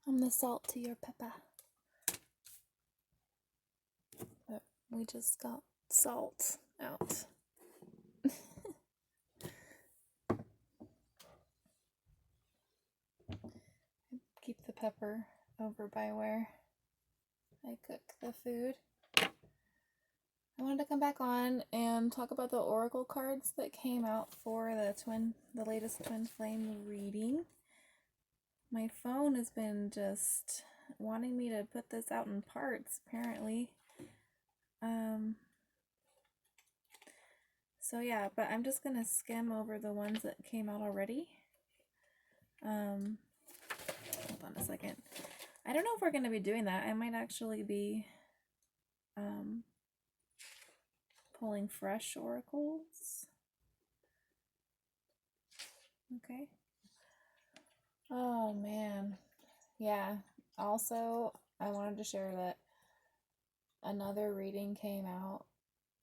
I'm the salt to your pepper. But we just got salt out. Keep the pepper over by where I cook the food. I wanted to come back on and talk about the oracle cards that came out for the latest twin flame reading. My phone has been just wanting me to put this out in parts, apparently. So yeah, but I'm just gonna skim over the ones that came out already. Hold on a second. I don't know if we're gonna be doing that. I might actually be pulling fresh oracles. Okay. Oh man. Yeah. Also, I wanted to share that another reading came out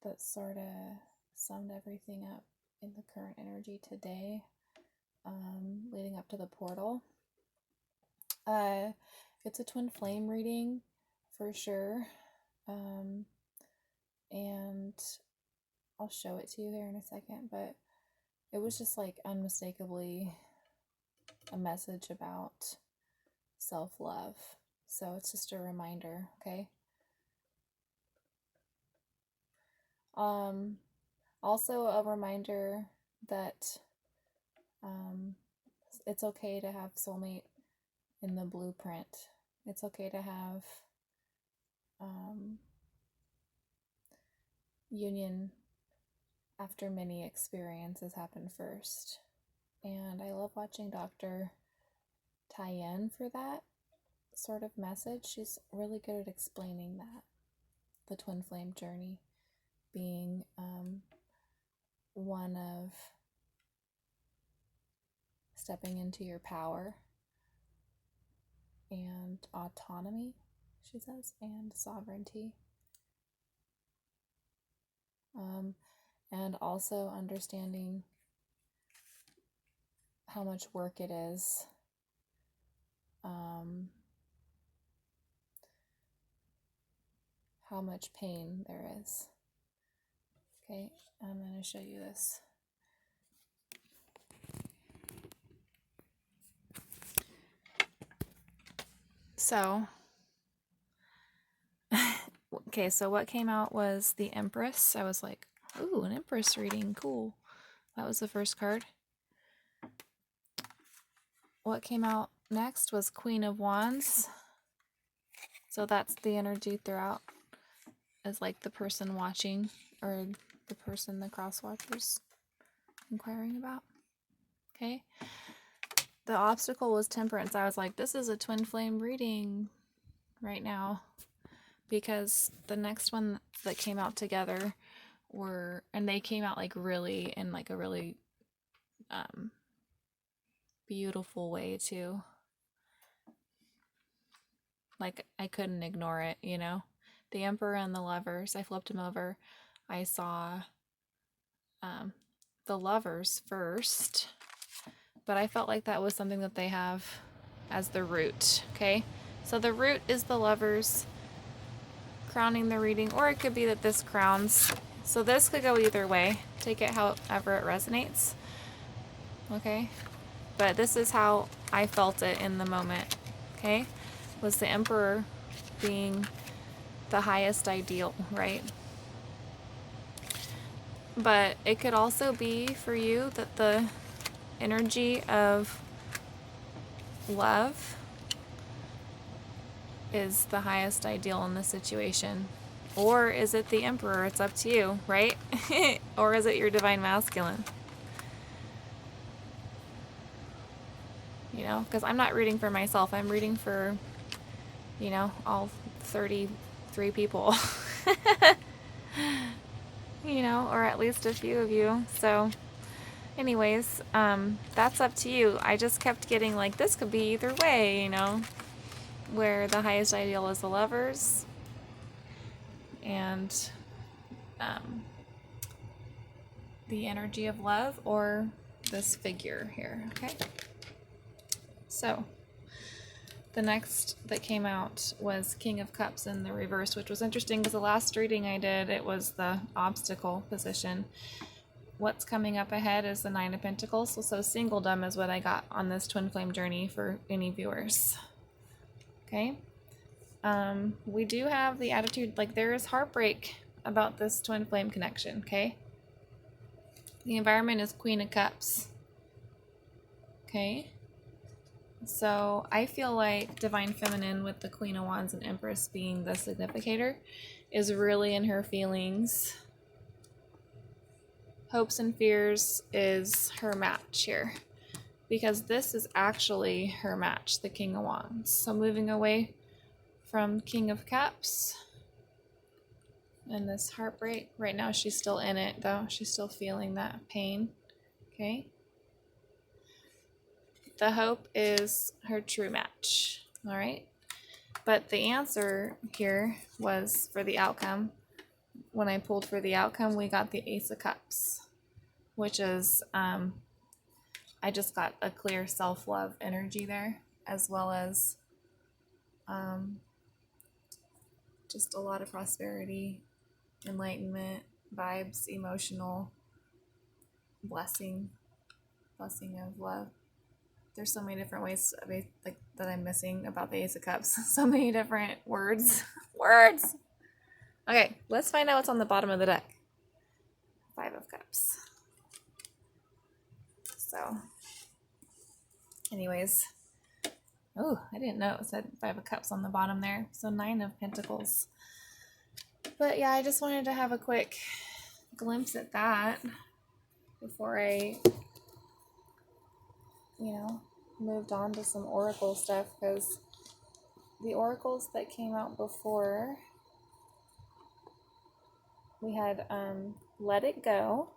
that sort of summed everything up in the current energy today, leading up to the portal. It's a twin flame reading for sure. And I'll show it to you here in a second, but it was just like unmistakably a message about self-love. So it's just a reminder, okay? Also a reminder that it's okay to have soulmate in the blueprint. It's okay to have union after many experiences happen first. And I love watching Dr. Tyen for that sort of message. She's really good at explaining that. The twin flame journey being one of stepping into your power and autonomy, she says, and sovereignty. And also understanding how much work it is how much pain there is. Okay, I'm going to show you this. So, okay, so what came out was the Empress. I was like, ooh, an Empress reading, cool. That was the first card. What came out next was Queen of Wands. So that's the energy throughout, as like the person watching, or the person the cross watcher's inquiring about. Okay. The obstacle was Temperance. I was like, this is a twin flame reading right now, because the next one that came out together and they came out like really in like a really beautiful way too. Like I couldn't ignore it, you know. The Emperor and the Lovers. I flipped them over. I saw the Lovers first, but I felt like that was something that they have as the root. Okay, so the root is the Lovers crowning the reading, or it could be that this crowns. So this could go either way. Take it however it resonates. Okay, but this is how I felt it in the moment. Okay, was the Emperor being the highest ideal, right? But it could also be for you that the energy of love is the highest ideal in this situation. Or is it the Emperor? It's up to you, right? Or is it your divine masculine? You know, because I'm not reading for myself. I'm reading for, you know, all 33 people. You know, or at least a few of you. So anyways, that's up to you. I just kept getting like, this could be either way, you know, where the highest ideal is the Lovers and the energy of love, or this figure here. Okay, so the next that came out was King of Cups in the reverse, which was interesting because the last reading I did, it was the obstacle position. What's coming up ahead is the Nine of Pentacles. So singledom is what I got on this twin flame journey for any viewers. Okay. We do have the attitude, like there is heartbreak about this twin flame connection. Okay. The environment is Queen of Cups. Okay. So I feel like Divine Feminine with the Queen of Wands and Empress being the significator is really in her feelings. Hopes and fears is her match here, because this is actually her match, the King of Wands. So moving away from King of Cups and this heartbreak. Right now she's still in it though. She's still feeling that pain. Okay. The hope is her true match. All right. But the answer here was for the outcome. When I pulled for the outcome, we got the Ace of Cups, which is, I just got a clear self-love energy there, as well as just a lot of prosperity, enlightenment, vibes, emotional blessing of love. There's so many different ways like that I'm missing about the Ace of Cups. So many different words. Words! Okay, let's find out what's on the bottom of the deck. Five of Cups. So, anyways. Oh, I didn't know it said Five of Cups on the bottom there. So Nine of Pentacles. But yeah, I just wanted to have a quick glimpse at that before I, moved on to some oracle stuff, because the oracles that came out before, we had Let It Go,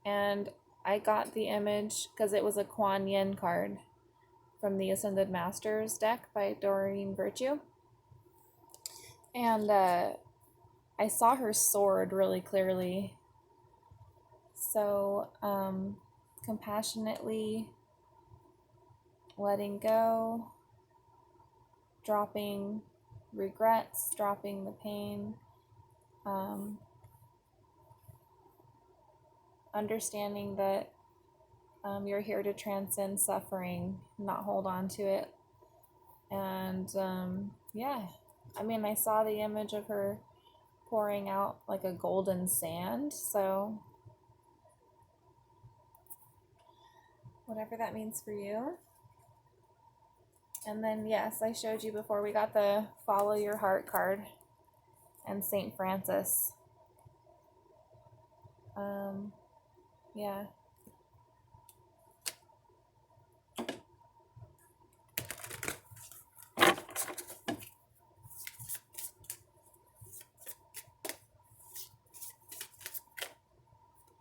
and I got the image because it was a Kuan Yin card from the Ascended Masters deck by Doreen Virtue, and I saw her sword really clearly. So compassionately letting go, dropping regrets, dropping the pain, understanding that you're here to transcend suffering, not hold on to it. And yeah, I mean, I saw the image of her pouring out like a golden sand, so whatever that means for you. And then, yes, I showed you before, we got the Follow Your Heart card and St. Francis. Yeah.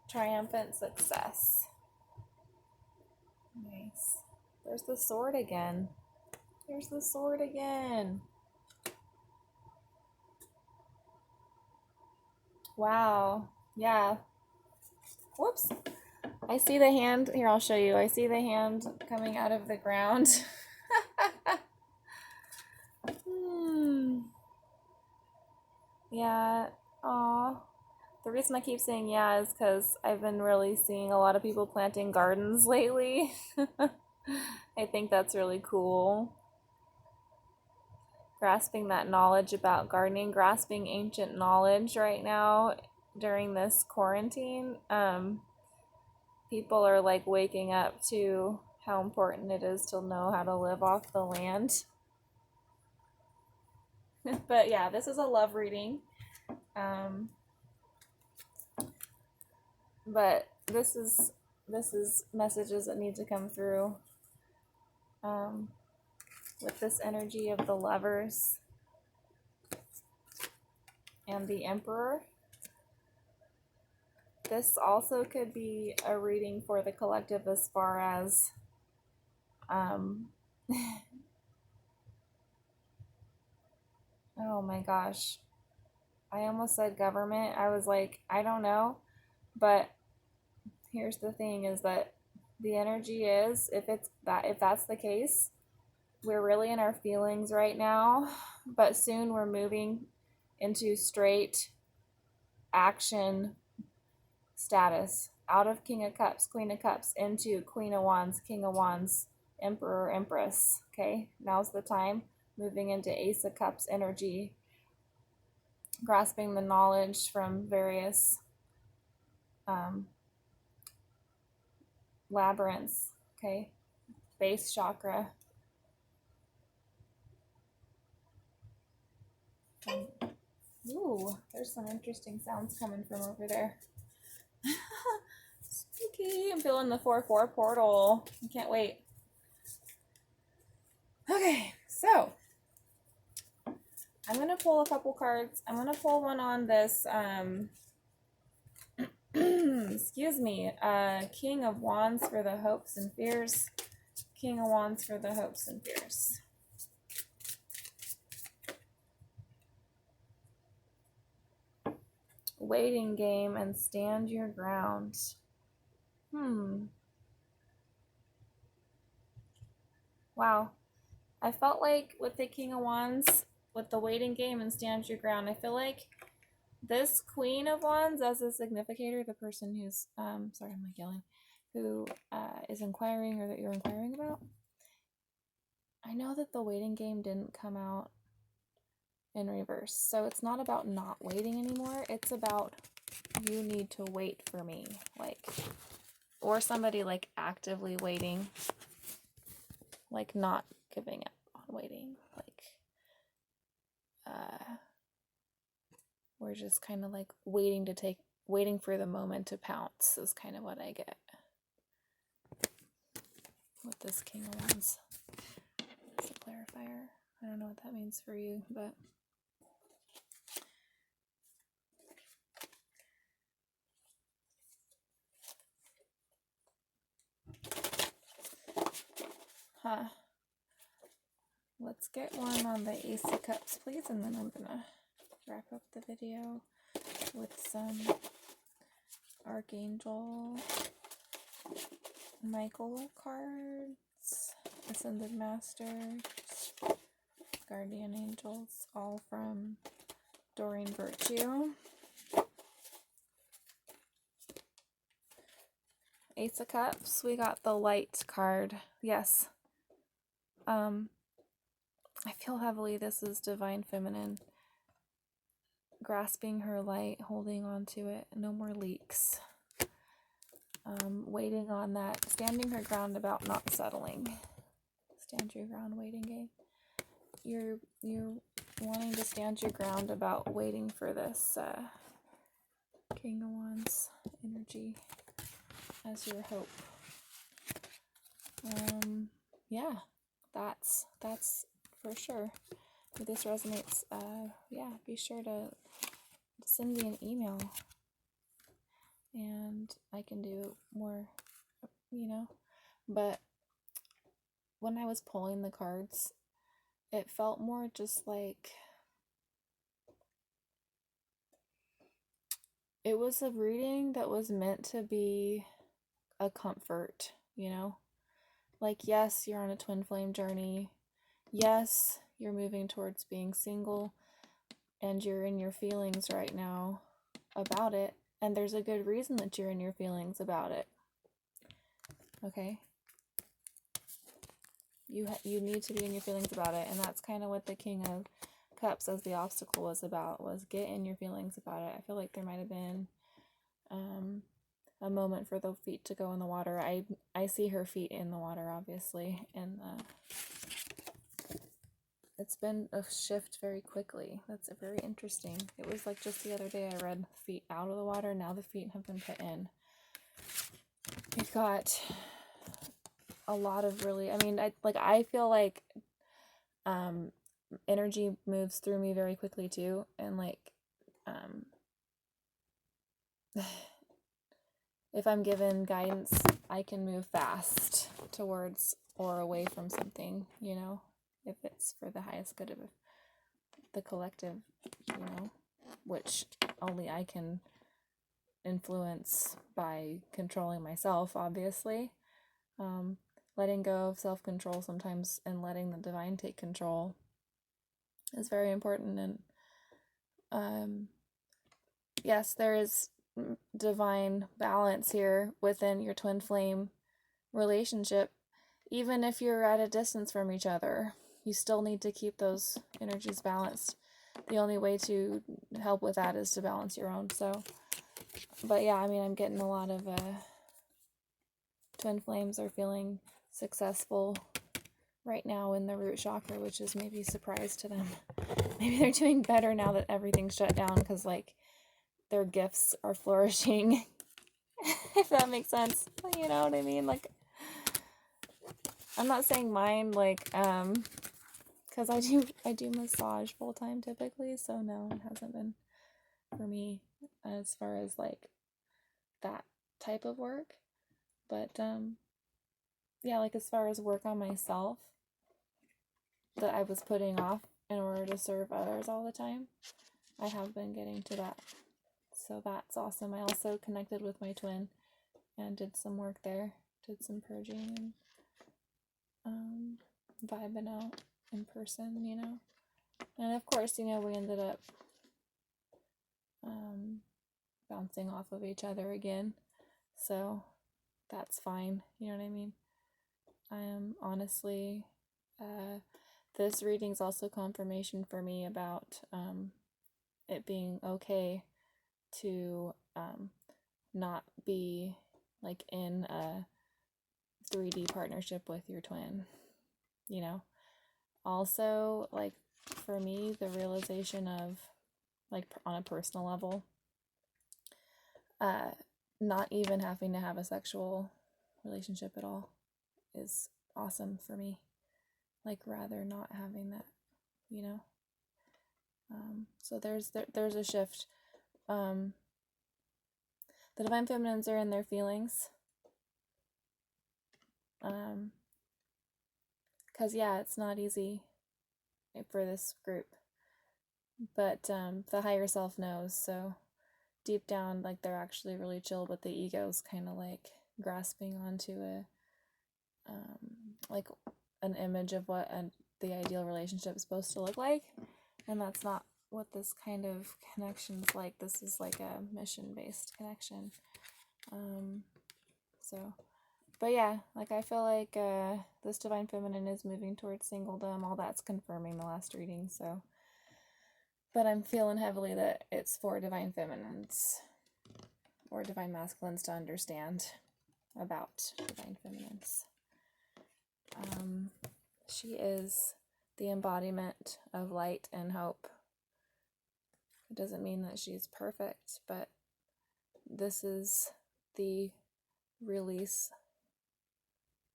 Triumphant success. Nice. There's the sword again. There's the sword again. Wow. Yeah. Whoops. I see the hand. Here, I'll show you. I see the hand coming out of the ground. Yeah. Aw. The reason I keep saying yeah is because I've been really seeing a lot of people planting gardens lately. I think that's really cool. Grasping that knowledge about gardening, grasping ancient knowledge right now during this quarantine. People are like waking up to how important it is to know how to live off the land. But yeah, this is a love reading. But this is messages that need to come through with this energy of the Lovers and the Emperor. This also could be a reading for the collective as far as oh my gosh, I almost said government. I was like, I don't know, but here's the thing, is that the energy is, if that's the case, we're really in our feelings right now, but soon we're moving into straight action status, out of King of Cups, Queen of Cups, into Queen of Wands, King of Wands, Emperor, Empress. Okay, now's the time. Moving into Ace of Cups energy, grasping the knowledge from various labyrinths. Okay, base chakra. Ooh, there's some interesting sounds coming from over there. Spooky. I'm feeling the 4/4 portal. I can't wait. Okay, so I'm going to pull a couple cards. I'm going to pull one on this, excuse me, King of Wands for the hopes and fears. King of Wands for the hopes and fears. Waiting game and stand your ground. Wow. I felt like with the King of Wands, with the waiting game and stand your ground, I feel like this Queen of Wands as a significator, the person who's, sorry, I'm like yelling, who is inquiring or that you're inquiring about. I know that the waiting game didn't come out in reverse. So it's not about not waiting anymore. It's about you need to wait for me. Like, or somebody like actively waiting. Like not giving up on waiting. Like, we're just kind of like waiting for the moment to pounce is kind of what I get with this King of Wands. It's a clarifier. I don't know what that means for you, but let's get one on the Ace of Cups, please, and then I'm gonna wrap up the video with some Archangel Michael cards, Ascended Masters, Guardian Angels, all from Doreen Virtue. Ace of Cups, we got the light card. Yes. I feel heavily this is Divine Feminine. Grasping her light, holding on to it, no more leaks. Waiting on that, standing her ground about not settling. Stand your ground, waiting game. You're wanting to stand your ground about waiting for this King of Wands energy as your hope. Yeah, that's for sure. If this resonates, yeah, be sure to send me an email and I can do more, but when I was pulling the cards, it felt more just like it was a reading that was meant to be a comfort, like, yes, you're on a twin flame journey. Yes, you're moving towards being single and you're in your feelings right now about it. And there's a good reason that you're in your feelings about it. Okay? You need to be in your feelings about it. And that's kind of what the King of Cups as the obstacle was about, was get in your feelings about it. I feel like there might have been a moment for the feet to go in the water. I see her feet in the water, obviously. And it's been a shift very quickly. That's very interesting. It was like just the other day I read feet out of the water. Now the feet have been put in. We've got a lot of really, I feel like energy moves through me very quickly too. And if I'm given guidance, I can move fast towards or away from something, if it's for the highest good of the collective, which only I can influence by controlling myself, obviously. letting go of self-control sometimes and letting the divine take control is very important. And yes, there is divine balance here within your twin flame relationship. Even if you're at a distance from each other, you still need to keep those energies balanced. The only way to help with that is to balance your own. So, but yeah, I mean, I'm getting a lot of twin flames are feeling successful right now in the root chakra, which is maybe a surprise to them. Maybe they're doing better now that everything's shut down, because like their gifts are flourishing. If that makes sense, you know what I mean? Like, I'm not saying mine, like, because I do massage full time typically, so no, it hasn't been for me as far as like that type of work. But yeah, like as far as work on myself that I was putting off in order to serve others all the time, I have been getting to that. So that's awesome. I also connected with my twin and did some work there, did some purging and vibing out in person, you know. And of course, you know, we ended up bouncing off of each other again. So that's fine, you know what I mean? I am honestly, this reading's also confirmation for me about it being okay to not be like in a 3D partnership with your twin, you know. Also, like for me, the realization of like on a personal level, not even having to have a sexual relationship at all is awesome for me. Like rather not having that, you know. So there's a shift. The divine feminines are in their feelings. Because yeah, it's not easy for this group, but the higher self knows. So deep down, like they're actually really chill, but the ego's kind of like grasping onto a like an image of what the ideal relationship is supposed to look like, and that's not what this kind of connection's like. This is like a mission-based connection. So, but yeah, like I feel like this divine feminine is moving towards singledom. All that's confirming the last reading. So, but I'm feeling heavily that it's for divine feminines or divine masculines to understand about divine feminines. She is the embodiment of light and hope. It doesn't mean that she's perfect, but this is the release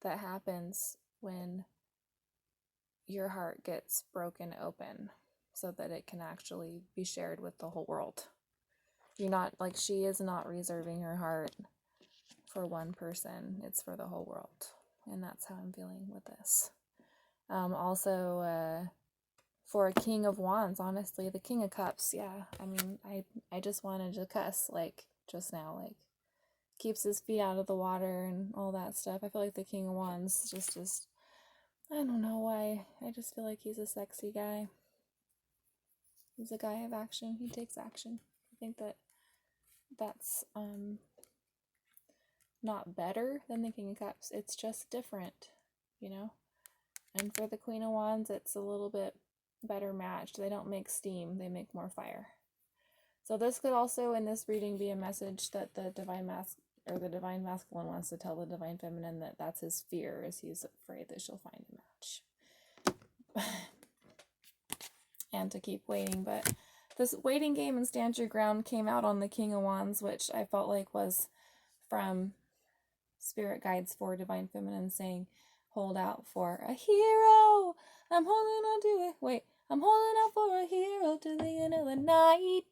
that happens when your heart gets broken open so that it can actually be shared with the whole world. You're not, like, she is not reserving her heart for one person. It's for the whole world. And that's how I'm feeling with this. Also, for a King of Wands, honestly, the King of Cups, yeah, I mean, I just wanted to cuss, like, just now, like, keeps his feet out of the water and all that stuff. I feel like the King of Wands just, I don't know why, I just feel like he's a sexy guy. He's a guy of action. He takes action. I think that's, not better than the King of Cups. It's just different, you know? And for the Queen of Wands, it's a little bit better matched. They don't make steam, they make more fire. So this could also, in this reading, be a message that the divine masculine wants to tell the divine feminine that that's his fear, is he's afraid that she'll find a match. And to keep waiting. But this waiting game and stand your ground came out on the King of Wands, which I felt like was from spirit guides for divine feminine, saying, hold out for a hero. I'm holding on to it. Wait, I'm holding out for a hero to the end of the night.